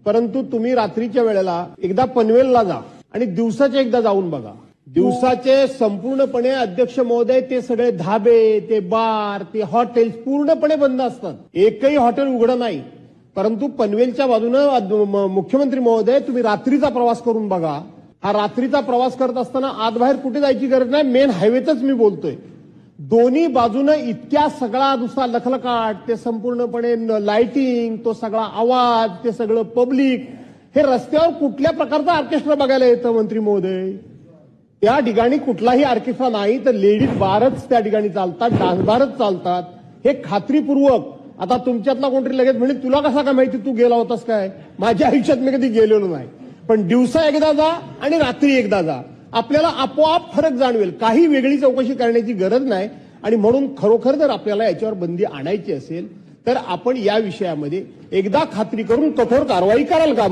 परंतु तुम्ही रात्रीच्या वेळेला एकदा पनवेलला जा आणि दिवसाचे एकदा जाऊन बघा. दिवसाचे संपूर्णपणे अध्यक्ष महोदय ते सगळे धाबे, ते बार, ते हॉटेल्स पूर्णपणे बंद असतात. एकही हॉटेल उघडं नाही. परंतु पनवेलच्या बाजूनं मुख्यमंत्री महोदय तुम्ही रात्रीचा प्रवास करून बघा. हा रात्रीचा प्रवास करत असताना आत बाहेर कुठे जायची गरज नाही. मेन हायवेतच मी बोलतोय. दोन्ही बाजूनं इतक्या सगळा नुसता लखलकाट, ते संपूर्णपणे लाइटिंग, तो सगळा आवाज, ते सगळं पब्लिक, हे रस्त्यावर कुठल्या प्रकारचा ऑर्केस्ट्रा बघायला येतं मंत्री महोदय? त्या ठिकाणी कुठलाही ऑर्केस्ट्रा नाही, तर लेडीज बारच त्या ठिकाणी चालतात, डान्स बारच चालतात. हे खात्रीपूर्वक. आता तुमच्यातला कोणतरी लगेच म्हणजे तुला कसा काय माहिती, तू गेला होतास काय? माझ्या आयुष्यात मी कधी गेलेलो नाही. पण दिवसा एकदा जा आणि रात्री एकदा जा, आपल्याला आपोआप फरक जाणवेल. काही वेगळी चौकशी करण्याची गरज नाही. आणि म्हणून खरोखर जर आपल्याला याच्यावर बंदी आणायची असेल तर आपण या विषयामध्ये एकदा खात्री करून कठोर कारवाई कराल का?